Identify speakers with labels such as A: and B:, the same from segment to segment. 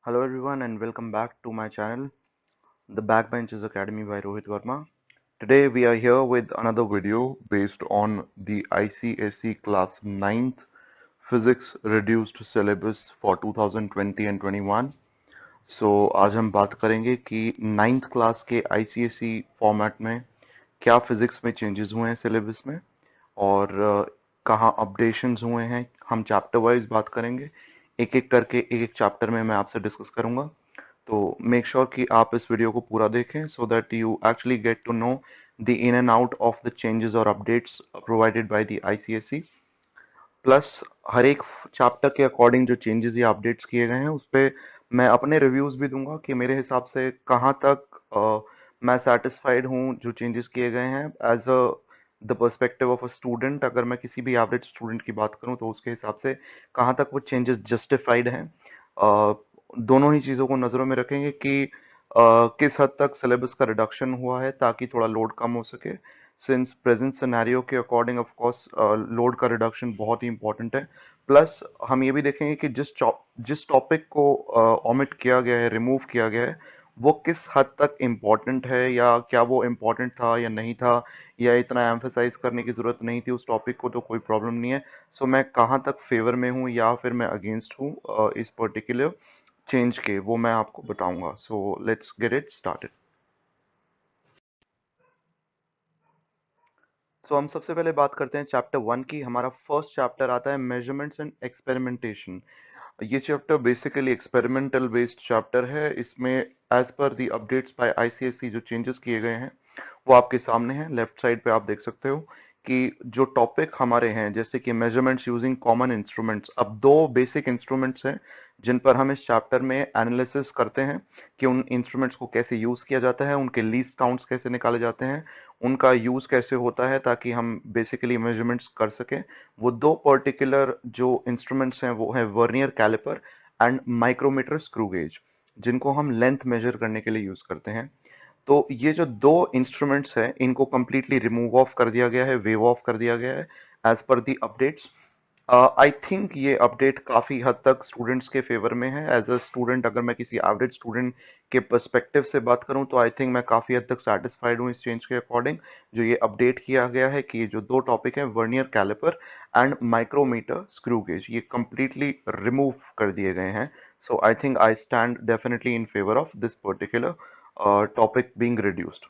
A: Hello everyone and welcome back to my channel, The Backbenchers Academy by Rohit Verma. Today we are here with another video based on the ICSE Class 9th Physics Reduced Syllabus for 2020 and 21. So आज हम बात करेंगे कि 9th class के ICSE format में क्या physics में changes हुए हैं सिलेबस में और कहाँ अपडेशंस हुए हैं। हम चैप्टर वाइज बात करेंगे, एक एक करके एक एक चैप्टर में मैं आपसे डिस्कस करूंगा। तो मेक श्योर कि आप इस वीडियो को पूरा देखें so that you actually get to know the in and out of the changes और updates provided by the ICSE. Plus हर एक चैप्टर के अकॉर्डिंग जो चेंजेस या अपडेट्स किए गए हैं उस पर मैं अपने रिव्यूज भी दूंगा कि मेरे हिसाब से कहाँ तक मैं सेटिस्फाइड हूँ जो चेंजेस किए गए हैं as a the perspective of a student. अगर मैं किसी भी एवरेज स्टूडेंट की बात करूँ तो उसके हिसाब से कहाँ तक वो चेंजेस जस्टिफाइड हैं। दोनों ही चीज़ों को नज़रों में रखेंगे कि किस हद तक सिलेबस का रिडक्शन हुआ है ताकि थोड़ा लोड कम हो सके। सिंस प्रेजेंट सिनेरियो के अकॉर्डिंग ऑफ कोर्स लोड का रिडक्शन बहुत ही इंपॉर्टेंट है। प्लस हम ये भी देखेंगे कि जिस टॉपिक को ओमिट किया गया है, रिमूव किया गया है, वो किस हद तक इम्पॉर्टेंट है या क्या वो इम्पॉर्टेंट था या नहीं था, या इतना एम्फेसाइज करने की ज़रूरत नहीं थी उस टॉपिक को, तो कोई प्रॉब्लम नहीं है। सो मैं कहाँ तक फेवर में हूँ या फिर मैं अगेंस्ट हूँ इस पर्टिकुलर चेंज के, वो मैं आपको बताऊंगा। So let's get it started. So हम सबसे पहले बात करते हैं चैप्टर 1 की। हमारा फर्स्ट चैप्टर आता है मेजरमेंट्स एंड एक्सपेरिमेंटेशन। ये chapter basically experimental based chapter है। इसमें as per the updates by ICSE जो चेंजेस किए गए हैं वो आपके सामने हैं। लेफ्ट साइड पे आप देख सकते हो कि जो टॉपिक हमारे हैं जैसे कि मेजरमेंट्स यूजिंग कॉमन इंस्ट्रूमेंट्स, अब दो बेसिक इंस्ट्रूमेंट्स हैं जिन पर हम इस चैप्टर में एनालिसिस करते हैं कि उन इंस्ट्रूमेंट्स को कैसे यूज किया जाता है, उनके लीस्ट काउंट्स कैसे निकाले जाते हैं, उनका यूज कैसे होता है ताकि हम बेसिकली मेजरमेंट्स कर सकें। वो दो पर्टिकुलर जो इंस्ट्रूमेंट्स हैं वो है vernier calliper and micrometer screw gauge, जिनको हम लेंथ मेजर करने के लिए यूज करते हैं। तो ये जो दो इंस्ट्रूमेंट्स हैं इनको कंप्लीटली रिमूव ऑफ कर दिया गया है, वेव ऑफ कर दिया गया है as per the updates. I think ये अपडेट काफ़ी हद तक स्टूडेंट्स के फेवर में है। एज अ स्टूडेंट, अगर मैं किसी एवरेज स्टूडेंट के पर्सपेक्टिव से बात करूं तो आई थिंक मैं काफ़ी हद तक सेटिस्फाइड हूं इस चेंज के अकॉर्डिंग। जो ये अपडेट किया गया है कि ये जो दो टॉपिक हैं vernier calliper and micrometer screw gauge, ये कंप्लीटली रिमूव कर दिए गए हैं। So I think I stand definitely in favour of this particular topic being reduced.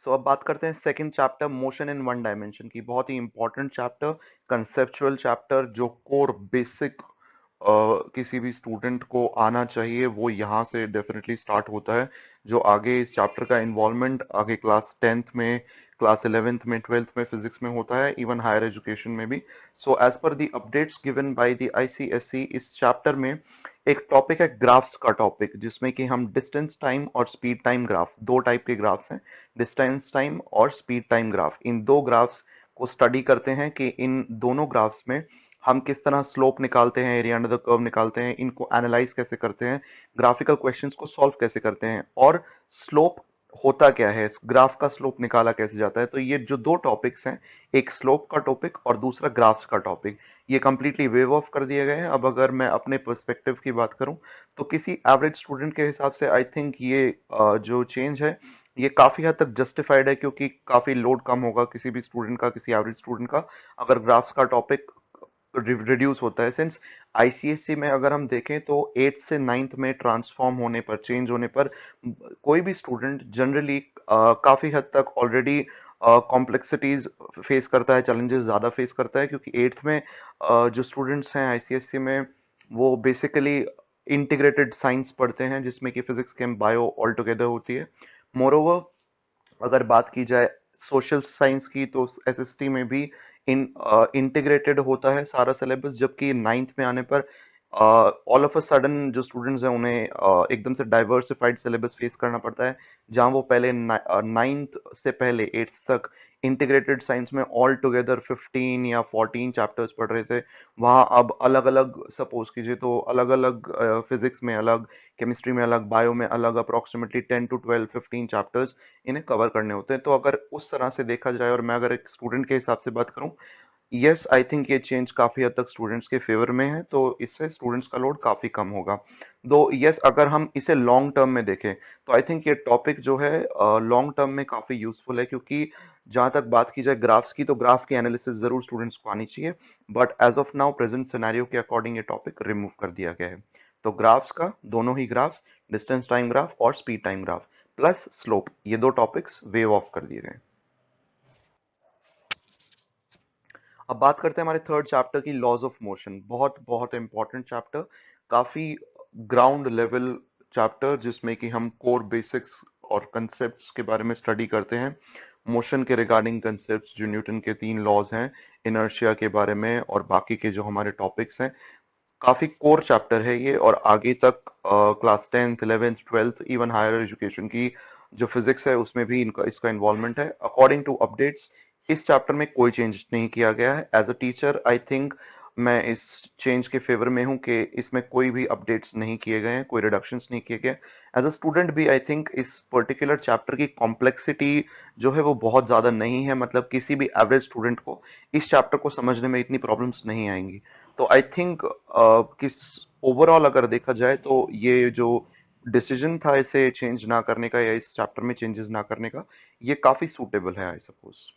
A: So अब बात करते हैं second chapter motion in one dimension की। बहुत ही इंपॉर्टेंट चैप्टर, कंसेप्चुअल चैप्टर, जो कोर बेसिक किसी भी स्टूडेंट को आना चाहिए वो यहाँ से डेफिनेटली स्टार्ट होता है। जो आगे इस चैप्टर का इन्वॉल्वमेंट आगे क्लास 10th में, क्लास 11th में, 12th में फिजिक्स में होता है, इवन हायर एजुकेशन में भी। So as per the updates given by the ICSE, इस चैप्टर में एक टॉपिक है ग्राफ्स का टॉपिक, जिसमें कि हम डिस्टेंस टाइम और स्पीड टाइम ग्राफ, दो टाइप के ग्राफ्स हैं, डिस्टेंस टाइम और स्पीड टाइम ग्राफ। इन दो ग्राफ्स को स्टडी करते हैं कि इन दोनों ग्राफ्स में हम किस तरह स्लोप निकालते हैं, एरिया अंडर द कर्व निकालते हैं, इनको एनालाइज कैसे करते हैं, ग्राफिकल क्वेश्चंस को सॉल्व कैसे करते हैं, और स्लोप होता क्या है, ग्राफ का स्लोप निकाला कैसे जाता है। तो ये जो दो टॉपिक्स हैं, एक स्लोप का टॉपिक और दूसरा ग्राफ्स का टॉपिक, ये कंप्लीटली वेव ऑफ कर दिए गए हैं। अब अगर मैं अपने पर्सपेक्टिव की बात करूं तो किसी एवरेज स्टूडेंट के हिसाब से आई थिंक ये जो चेंज है ये काफ़ी हद तक जस्टिफाइड है, क्योंकि काफ़ी लोड कम होगा किसी भी स्टूडेंट का, किसी एवरेज स्टूडेंट का, अगर ग्राफ्स का टॉपिक रिड्यूस होता है। सिंस आईसीएससी में अगर हम देखें तो 8th से 9th में ट्रांसफॉर्म होने पर, चेंज होने पर, कोई भी स्टूडेंट जनरली काफ़ी हद तक ऑलरेडी कॉम्प्लेक्सिटीज फेस करता है, चैलेंजेस ज़्यादा फेस करता है, क्योंकि 8th में जो स्टूडेंट्स हैं आईसीएससी में वो बेसिकली इंटीग्रेटेड साइंस पढ़ते हैं, जिसमें कि फिजिक्स केम बायो ऑल टुगेदर होती है। मोरोवर, अगर बात की जाए सोशल साइंस की तो एसएसटी में भी इन इंटीग्रेटेड होता है सारा सिलेबस, जबकि 9th में आने पर ऑल ऑफ अ सडन जो स्टूडेंट्स हैं उन्हें एकदम से डाइवर्सिफाइड सिलेबस फेस करना पड़ता है। जहां वो पहले 9th से पहले 8th तक इंटीग्रेटेड साइंस में ऑल टुगेदर 15 या 14 चैप्टर्स पढ़ रहे थे, वहाँ अब अलग अलग, सपोज कीजिए तो अलग अलग, फिजिक्स में अलग, केमिस्ट्री में अलग, बायो में अलग, अप्रोक्सीमेटली 10 to 12 15 चैप्टर्स इन्हें कवर करने होते हैं। तो अगर उस तरह से देखा जाए और मैं अगर एक स्टूडेंट के हिसाब से बात करूं यस, आई थिंक ये चेंज काफ़ी हद तक स्टूडेंट्स के फेवर में है, तो इससे स्टूडेंट्स का लोड काफ़ी कम होगा। दो यस, अगर हम इसे लॉन्ग टर्म में देखें तो आई थिंक ये टॉपिक जो है लॉन्ग टर्म में काफ़ी यूजफुल है, क्योंकि जहाँ तक बात की जाए ग्राफ्स की, तो ग्राफ की एनालिसिस ज़रूर स्टूडेंट्स को आनी चाहिए, but as of now present scenario के अकॉर्डिंग ये टॉपिक रिमूव कर दिया गया है। तो ग्राफ्स का, दोनों ही ग्राफ्स, डिस्टेंस टाइम ग्राफ और speed time graph plus slope, ये दो टॉपिक्स वेव ऑफ कर दिए गए। अब बात करते हैं हमारे थर्ड चैप्टर की, लॉज ऑफ मोशन। बहुत बहुत इंपॉर्टेंट चैप्टर, काफी ग्राउंड लेवल चैप्टर, जिसमें कि हम कोर बेसिक्स और कंसेप्ट्स के बारे में स्टडी करते हैं। मोशन के रिगार्डिंग कंसेप्ट्स, जो न्यूटन के 3 लॉज हैं, इनर्शिया के बारे में और बाकी के जो हमारे टॉपिक्स हैं, काफी कोर चैप्टर है ये। और आगे तक class 10th 11th 12th even higher education की जो फिजिक्स है उसमें भी इनका इसका इन्वॉल्वमेंट है। अकॉर्डिंग टू अपडेट्स इस चैप्टर में कोई चेंज नहीं किया गया है। As a teacher I think मैं इस चेंज के फेवर में हूं कि इसमें कोई भी अपडेट्स नहीं किए गए हैं, कोई रिडक्शंस नहीं किए गए। एज अ स्टूडेंट भी आई थिंक इस पर्टिकुलर चैप्टर की कॉम्प्लेक्सिटी जो है वो बहुत ज़्यादा नहीं है, मतलब किसी भी एवरेज स्टूडेंट को इस चैप्टर को समझने में इतनी प्रॉब्लम्स नहीं आएंगी। तो आई थिंक किस ओवरऑल अगर देखा जाए तो ये जो डिसीजन था इसे चेंज ना करने का या इस चैप्टर में चेंजेस ना करने का, ये काफी सूटेबल है आई सपोज।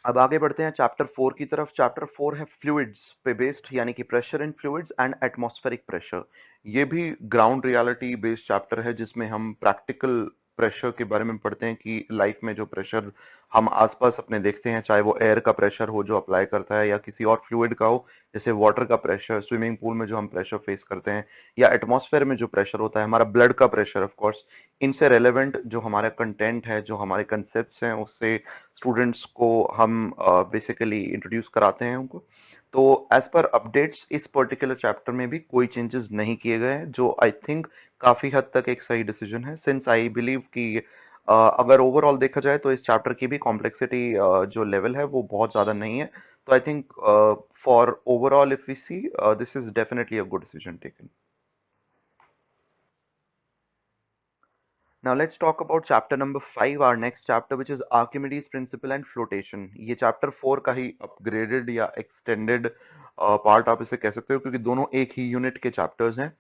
A: अब आगे बढ़ते हैं चैप्टर 4 की तरफ। चैप्टर 4 है फ्लूइड्स पे बेस्ड, यानी कि pressure in fluids and atmospheric pressure. ये भी ग्राउंड रियलिटी बेस्ड चैप्टर है, जिसमें हम प्रैक्टिकल प्रेशर के बारे में पढ़ते हैं कि लाइफ में जो प्रेशर हम आसपास अपने देखते हैं, चाहे वो एयर का प्रेशर हो जो अप्लाई करता है, या किसी और फ्लूइड का हो, जैसे वाटर का प्रेशर, स्विमिंग पूल में जो हम प्रेशर फेस करते हैं, या एटमॉस्फेयर में जो प्रेशर होता है, हमारा ब्लड का प्रेशर ऑफ कोर्स। इनसे रेलेवेंट जो हमारा कंटेंट है, जो हमारे कंसेप्ट्स हैं, उससे स्टूडेंट्स को हम बेसिकली इंट्रोड्यूस कराते हैं उनको। तो एज पर अपडेट्स इस पर्टिकुलर चैप्टर में भी कोई चेंजेस नहीं किए गए हैं, जो आई थिंक काफी हद तक एक सही डिसीजन है, सिंस आई बिलीव कि अगर ओवरऑल देखा जाए तो इस चैप्टर की भी कॉम्प्लेक्सिटी जो लेवल है वो बहुत ज्यादा नहीं है। तो I think for overall if we see, this is definitely a good decision taken. Now let's talk about chapter number 5, our next chapter, which is Archimedes principle and flotation. ये chapter 4 का ही upgraded या extended part आप इसे कह सकते हो, क्योंकि दोनों एक ही यूनिट के चैप्टर्स हैं।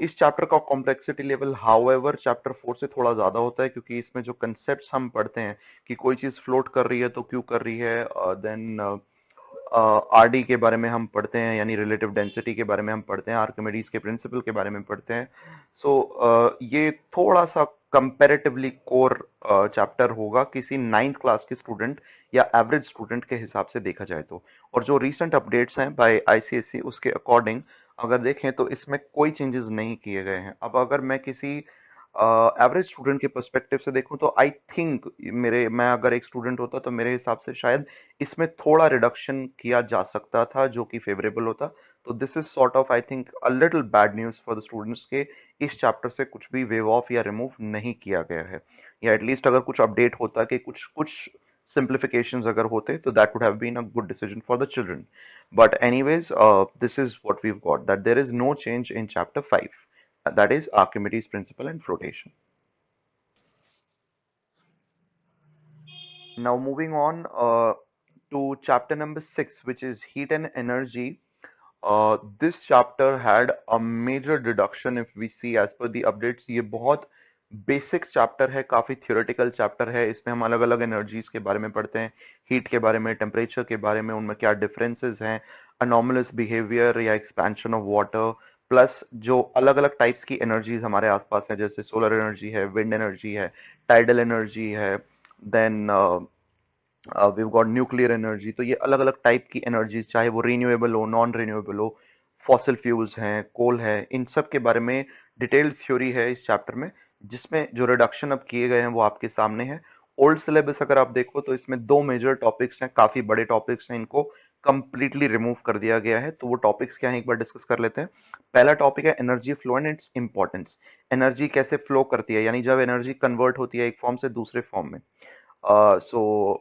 A: इस चैप्टर का कॉम्प्लेक्सिटी लेवल हाउएवर चैप्टर 4 से थोड़ा ज्यादा होता है, क्योंकि इसमें जो कंसेप्ट्स हम पढ़ते हैं कि कोई चीज फ्लोट कर रही है तो क्यों कर रही है, देन आरडी के बारे में हम पढ़ते हैं, यानी रिलेटिव डेंसिटी के बारे में हम पढ़ते हैं, आर्किमिडीज के प्रिंसिपल के बारे में पढ़ते हैं। सो ये थोड़ा सा कंपैरेटिवली कोर चैप्टर होगा किसी 9th क्लास के स्टूडेंट या एवरेज स्टूडेंट के हिसाब से देखा जाए तो। और जो रीसेंट अपडेट्स हैं बाय आईसीएसई उसके अकॉर्डिंग अगर देखें तो इसमें कोई चेंजेस नहीं किए गए हैं। अब अगर मैं किसी एवरेज स्टूडेंट के पर्सपेक्टिव से देखूं तो आई थिंक मेरे मैं अगर एक स्टूडेंट होता तो मेरे हिसाब से शायद इसमें थोड़ा रिडक्शन किया जा सकता था, जो कि फेवरेबल होता। तो this is sort of I think a little bad news for the students के इस चैप्टर से कुछ भी वेव ऑफ या रिमूव नहीं किया गया है, या एटलीस्ट अगर कुछ अपडेट होता कि कुछ कुछ simplifications अगर होते तो that would have been a good decision for the children. But anyways, this is what we've got, that there is no change in chapter 5, that is Archimedes principle and flotation. Now moving on to chapter number 6, which is heat and energy. This chapter had a major deduction if we see as per the updates. ये बहुत basic chapter है, काफी theoretical chapter है। इसमें हम अलग अलग energies के बारे में पढ़ते हैं, हीट के बारे में, टेम्परेचर के बारे में, उनमें क्या डिफरेंसेस हैं, अनोमलस बिहेवियर या एक्सपेंशन ऑफ वाटर, प्लस जो अलग अलग टाइप्स की एनर्जीज हमारे आसपास है, जैसे सोलर एनर्जी है, विंड एनर्जी है, टाइडल एनर्जी है, then we got nuclear energy. तो ये अलग अलग टाइप की एनर्जीज, चाहे वो रीन्यूएबल हो, नॉन रीन्यूएबल हो, फॉसिल फ्यूल्स हैं, कोल है, इन सब के बारे में डिटेल्ड थ्योरी है इस चैप्टर में, जिसमें जो रिडक्शन अब किए गए हैं वो आपके सामने है। ओल्ड सिलेबस अगर आप देखो तो इसमें दो मेजर टॉपिक्स हैं, काफी बड़े टॉपिक्स हैं, इनको कंप्लीटली रिमूव कर दिया गया है। तो वो टॉपिक्स क्या हैं एक बार डिस्कस कर लेते हैं। पहला टॉपिक है energy flow and its importance. Energy कैसे फ्लो करती है, यानी जब एनर्जी कन्वर्ट होती है एक फॉर्म से दूसरे फॉर्म में। सो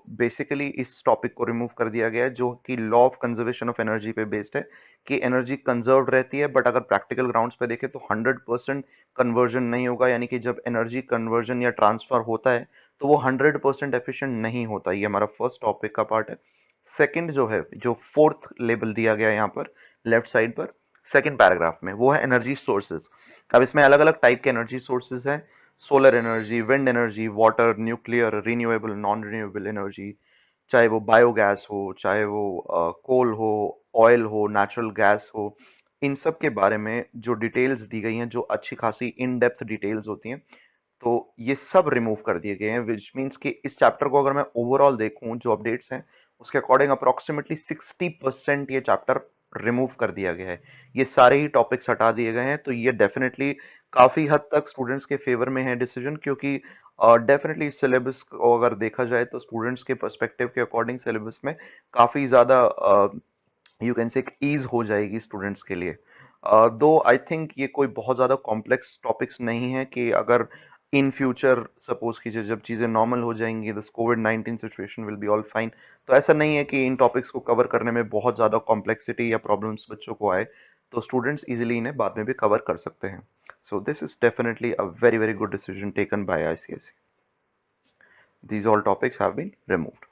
A: बेसिकली इस टॉपिक को रिमूव कर दिया गया है, जो कि law of conservation of energy पे बेस्ड है, कि एनर्जी कंजर्व रहती है, बट अगर प्रैक्टिकल ग्राउंड्स पे देखें तो 100% कन्वर्जन नहीं होगा, यानी कि जब एनर्जी कन्वर्जन या ट्रांसफर होता है तो वो 100% एफिशिएंट नहीं होता। ये हमारा फर्स्ट टॉपिक का पार्ट है। सेकंड जो है, जो फोर्थ लेबल दिया गया है यहाँ पर लेफ्ट साइड पर सेकंड पैराग्राफ में, वो है एनर्जी सोर्सेज। अब इसमें अलग अलग टाइप के एनर्जी सोर्सेज हैं। Solar energy, wind energy, water, nuclear, renewable, non renewable energy, चाहे वो बायोगैस हो, चाहे वो कोल हो, ऑयल हो, नेचुरल गैस हो, इन सब के बारे में जो डिटेल्स दी गई हैं, जो अच्छी खासी इन डेप्थ डिटेल्स होती हैं, तो ये सब रिमूव कर दिए गए हैं। विच मीन्स कि इस चैप्टर को अगर मैं ओवरऑल देखूं, जो अपडेट्स हैं उसके अकॉर्डिंग अप्रोक्सीमेटली 60% ये चैप्टर रिमूव कर दिया गया है। ये सारे ही टॉपिक्स हटा दिए गए हैं। तो ये डेफिनेटली काफी हद तक स्टूडेंट्स के फेवर में है डिसीजन, क्योंकि डेफिनेटली सिलेबस को अगर देखा जाए तो स्टूडेंट्स के पर्सपेक्टिव के अकॉर्डिंग सिलेबस में काफी ज्यादा यू कैन से ईज हो जाएगी स्टूडेंट्स के लिए। दो आई थिंक ये कोई बहुत ज़्यादा कॉम्प्लेक्स टॉपिक्स नहीं है कि अगर इन फ्यूचर सपोज कीजिए जब चीज़ें नॉर्मल हो जाएंगी, this covid situation will be all fine, तो ऐसा नहीं है कि इन टॉपिक्स को कवर करने में बहुत ज़्यादा कॉम्प्लेक्सिटी या प्रॉब्लम्स बच्चों को आए। तो स्टूडेंट्स इजीली इन्हें बाद में भी कवर कर सकते हैं। So this is definitely a very very good decision taken by ICSE. These all topics have been removed.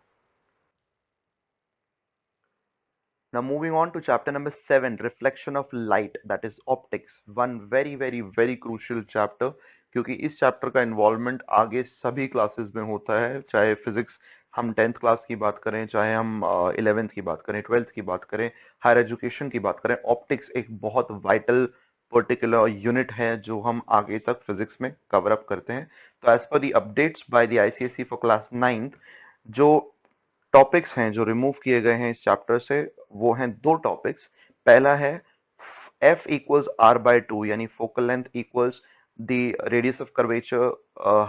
A: Now moving on to chapter number 7, reflection of light, that is optics. One very very very crucial chapter, क्योंकि इस chapter का involvement आगे सभी classes में होता है, चाहे physics हम 10th क्लास की बात करें, चाहे हम 11th की बात करें, 12th की बात करें, हायर एजुकेशन की बात करें। ऑप्टिक्स एक बहुत वाइटल पर्टिकुलर यूनिट है जो हम आगे तक फिजिक्स में कवर अप करते हैं। तो as per the updates by the ICSE for class 9th, जो टॉपिक्स हैं जो रिमूव किए गए हैं इस चैप्टर से, वो हैं दो टॉपिक्स। पहला है F equals R by two, यानी focal length equals the radius of curvature,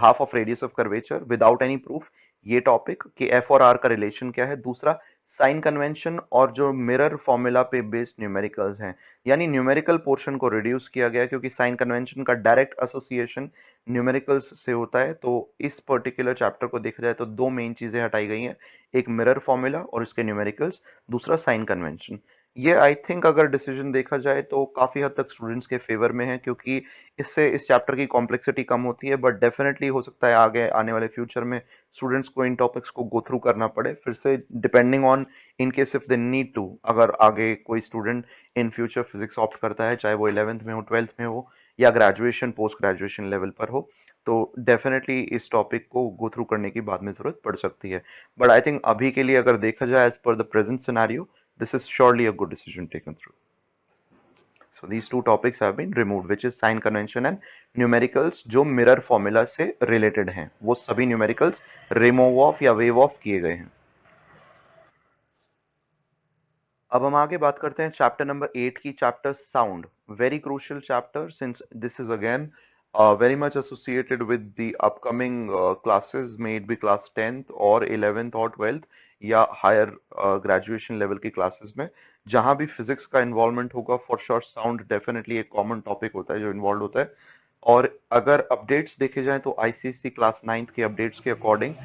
A: half of radius of curvature without any proof. ये टॉपिक कि एफ और आर का रिलेशन क्या है। दूसरा साइन कन्वेंशन और जो मिरर फॉर्मूला पे बेस्ड न्यूमेरिकल्स हैं, यानी न्यूमेरिकल पोर्शन को रिड्यूस किया गया क्योंकि साइन कन्वेंशन का डायरेक्ट एसोसिएशन न्यूमेरिकल्स से होता है। तो इस पर्टिकुलर चैप्टर को देखा जाए तो दो मेन चीजें हटाई गई हैं, एक मिरर फॉर्मूला और इसके न्यूमेरिकल्स, दूसरा साइन कन्वेंशन। ये आई थिंक अगर डिसीजन देखा जाए तो काफी हद तक स्टूडेंट्स के फेवर में है, क्योंकि इससे इस चैप्टर की कॉम्प्लेक्सिटी कम होती है। बट डेफिनेटली हो सकता है आगे आने वाले फ्यूचर में स्टूडेंट्स को इन टॉपिक्स को गो थ्रू करना पड़े फिर से, depending on in case if they need to. अगर आगे कोई student in future physics opt करता है, चाहे वो 11th में हो, 12th में हो, या ग्रेजुएशन पोस्ट ग्रेजुएशन लेवल पर हो, तो डेफिनेटली इस टॉपिक को गो थ्रू करने की बाद में जरूरत पड़ सकती है। बट आई थिंक अभी के लिए अगर देखा जाए as per the present scenario, this is surely a good decision taken through. So these two topics have been removed, which is sign convention and numericals, जो मिरर फॉर्मूला से related हैं, वो सभी न्यूमेरिकल्स रिमूव ऑफ या wave of किए गए हैं। अब हम आगे बात करते हैं चैप्टर नंबर 8 की, chapter sound. Very crucial chapter since this is again very much associated with the upcoming classes, may it be class 10th और 11th और 12th या हायर ग्रेजुएशन लेवल की क्लासेस में, जहां भी फिजिक्स का इन्वॉल्वमेंट होगा, फॉर श्योर साउंड डेफिनेटली एक कॉमन टॉपिक होता है जो इन्वॉल्व होता है। और अगर अपडेट्स देखे जाएं तो आईसीएससी क्लास 9th के अपडेट्स के अकॉर्डिंग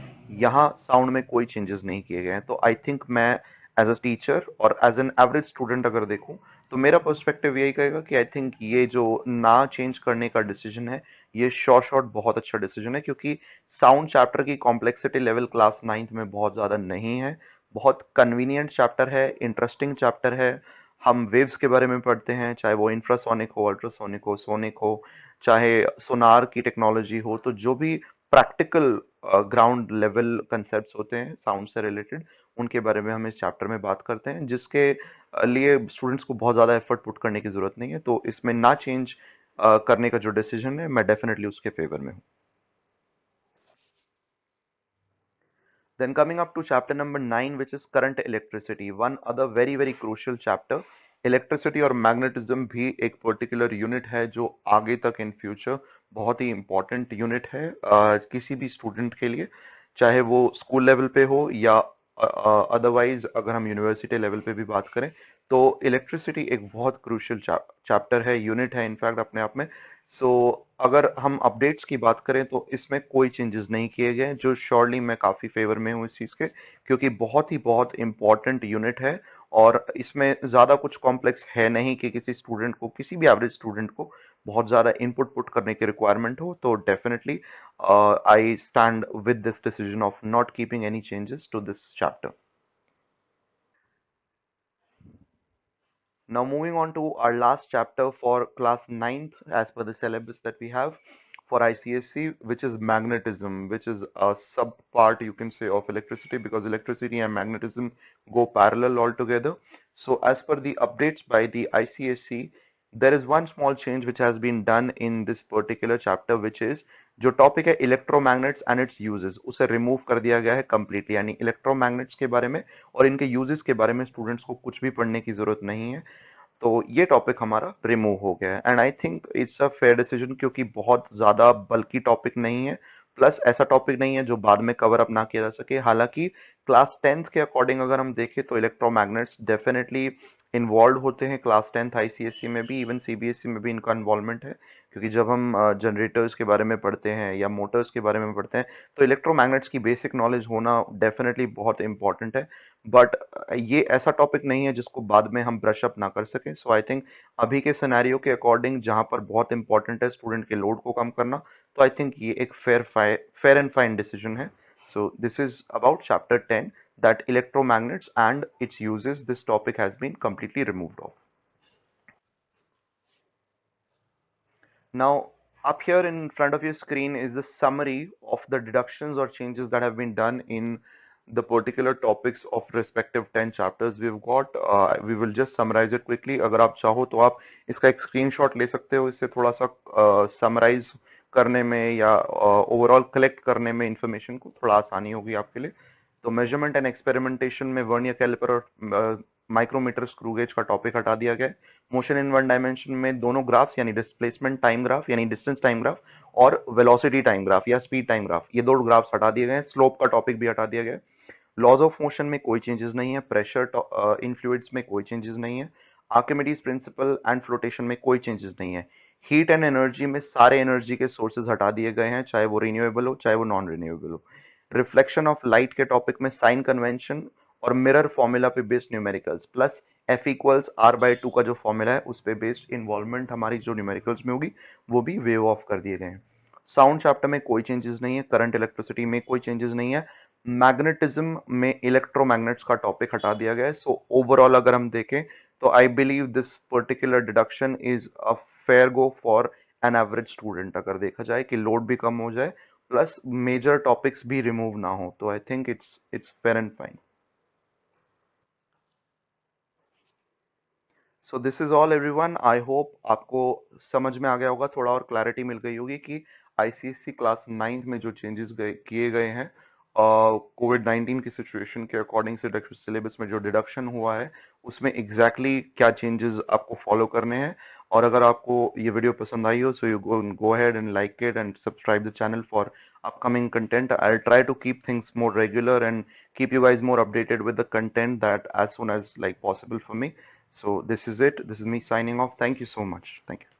A: यहाँ साउंड में कोई चेंजेस नहीं किए गए हैं। तो आई थिंक मैं एज अ टीचर और एज एन एवरेज स्टूडेंट अगर देखूं, तो मेरा पर्सपेक्टिव यही कहेगा कि आई थिंक ये जो ना चेंज करने का डिसीजन है, ये शॉर्ट शॉर्ट बहुत अच्छा डिसीजन है, क्योंकि साउंड चैप्टर की कॉम्प्लेक्सिटी लेवल क्लास 9th में बहुत ज़्यादा नहीं है। बहुत कन्वीनियंट चैप्टर है, इंटरेस्टिंग चैप्टर है। हम वेव्स के बारे में पढ़ते हैं, चाहे वो इंफ्रासोनिक हो, अल्ट्रासोनिक हो, सोनिक हो, चाहे सोनार की टेक्नोलॉजी हो, तो जो भी प्रैक्टिकल ग्राउंड लेवल कंसेप्ट्स होते हैं साउंड से रिलेटेड, उनके बारे में हम इस चैप्टर में बात करते हैं, जिसके लिए स्टूडेंट्स को बहुत ज़्यादा एफर्ट पुट करने की ज़रूरत नहीं है। तो इसमें ना चेंज करने का जो डिसीजन है, मैं डेफिनेटली उसके फेवर में हूँ। Then coming up to chapter number 9, which is current electricity, one other very very crucial chapter। Electricity और मैग्नेटिज्म भी एक पर्टिकुलर यूनिट है जो आगे तक इन फ्यूचर बहुत ही इंपॉर्टेंट यूनिट है किसी भी स्टूडेंट के लिए, चाहे वो स्कूल लेवल पे हो या अदरवाइज अगर हम यूनिवर्सिटी लेवल पे भी बात करें, तो इलेक्ट्रिसिटी एक बहुत क्रूशियल चैप्टर है, यूनिट है इनफैक्ट अपने आप में। सो अगर हम अपडेट्स की बात करें तो इसमें कोई चेंजेस नहीं किए गए, जो श्योरली मैं काफ़ी फेवर में हूँ इस चीज़ के, क्योंकि बहुत इंपॉर्टेंट यूनिट है। और इसमें ज़्यादा कुछ कॉम्प्लेक्स है नहीं कि किसी स्टूडेंट को, किसी भी एवरेज स्टूडेंट को बहुत ज़्यादा इनपुट पुट करने की रिक्वायरमेंट हो। तो definitely I stand with this decision of not keeping any changes to this chapter. Now moving on to our last chapter for class ninth as per the syllabus that we have for ICSC, which is magnetism, which is a sub part you can say of electricity, because electricity and magnetism go parallel altogether. So as per the updates by the ICSC, there is one small change which has been done in this particular chapter, which is जो topic है electromagnets and it's uses, उसे remove कर दिया गया है completely. यानी electromagnets के बारे में और इनके यूजेस के बारे में स्टूडेंट्स को कुछ भी पढ़ने की जरूरत नहीं है। तो ये टॉपिक हमारा रिमूव हो गया है, and I think it's a fair decision, क्योंकि बहुत ज्यादा बल्कि टॉपिक नहीं है। प्लस ऐसा टॉपिक नहीं है जो बाद में कवर अप ना किया जा सके। हालांकि क्लास टेंथ के अकॉर्डिंग अगर हम देखें तो इलेक्ट्रोमैग्नेट्स डेफिनेटली इन्वॉल्व होते हैं क्लास टेंथ आईसीएससी में भी, इवन सीबीएसई में भी इनका इन्वॉल्वमेंट है। क्योंकि जब हम जनरेटर्स के बारे में पढ़ते हैं या मोटर्स के बारे में पढ़ते हैं तो इलेक्ट्रोमैग्नेट्स की बेसिक नॉलेज होना डेफिनेटली बहुत इंपॉर्टेंट है। बट ये ऐसा टॉपिक नहीं है जिसको बाद में हम ब्रश अप ना कर सकें। सो आई थिंक अभी के सिनेरियो के अकॉर्डिंग जहां पर बहुत इंपॉर्टेंट है स्टूडेंट के लोड को कम करना, तो आई थिंक ये एक फेयर एंड फाइन डिसीजन है। सो this is about chapter 10, that electromagnets and its uses. This topic has been completely removed off. Now, up here in front of your screen is the summary of the deductions or changes that have been done in the particular topics of respective 10 chapters we've got. We will just summarize it quickly. अगर आप चाहो तो आप इसका एक screenshot ले सकते हो, इससे थोड़ा सा समराइज करने में या ओवरऑल कलेक्ट करने में इंफॉर्मेशन को थोड़ा आसानी होगी आपके लिए। तो मेजरमेंट एंड एक्सपेरिमेंटेशन में वर्नियर कैलिपर और माइक्रोमीटर स्क्रू गेज का टॉपिक हटा दिया गया है। मोशन इन वन डायमेंशन में दोनों ग्राफ्स यानी डिस्प्लेसमेंट टाइम ग्राफ यानी डिस्टेंस टाइम ग्राफ और वेलोसिटी टाइम ग्राफ या स्पीड टाइम ग्राफ, ये दो ग्राफ्स हटा दिए गए हैं। स्लोप का टॉपिक भी हटा दिया गया है। लॉज ऑफ मोशन में कोई चेंजेस नहीं है। प्रेशर इन फ्लूइड्स में कोई चेंजेस नहीं है। आर्किमिडीज प्रिंसिपल एंड फ्लोटेशन में कोई चेंजेस नहीं है। हीट एंड एनर्जी में सारे एनर्जी के सोर्सेज हटा दिए गए हैं, चाहे वो रिन्यूएबल हो चाहे वो नॉन रिन्यूएबल हो। रिफ्लेक्शन ऑफ लाइट के टॉपिक में साइन कन्वेंशन और मिरर फॉर्मूला पे based numericals plus F equals R by two का जो फॉर्मूला है उस पे बेस्ड इन्वॉल्वमेंट हमारी जो न्यूमेरिकल्स में होगी वो भी वेव ऑफ कर दिए गए हैं। साउंड चैप्टर में कोई चेंजेस नहीं है। करंट इलेक्ट्रिसिटी में कोई चेंजेस नहीं है। मैग्नेटिज्म में इलेक्ट्रोमैग्नेट्स का टॉपिक हटा दिया गया है। सो ओवरऑल अगर हम देखें तो I believe this particular deduction is a fair go for an average student, अगर देखा जाए कि लोड भी कम हो जाए प्लस मेजर टॉपिक्स भी रिमूव ना हो, तो I think it's fair and fine. So this is all everyone. I hope आपको समझ में आ गया होगा, थोड़ा और क्लैरिटी मिल गई होगी कि आईसीएससी क्लास नाइन्थ में जो चेंजेस किए गए हैं कोविड 19 की सिचुएशन के अकॉर्डिंग से सिलेबस में जो डिडक्शन हुआ है उसमें एग्जैक्टली क्या चेंजेस आपको फॉलो करने हैं। और अगर आपको ये वीडियो पसंद आई हो, so you go ahead and like it and subscribe the channel for upcoming content. I'll try to keep things more regular and keep you guys more updated with the content that as soon as like possible for me. So this is it. This is me signing off. Thank you so much. Thank you.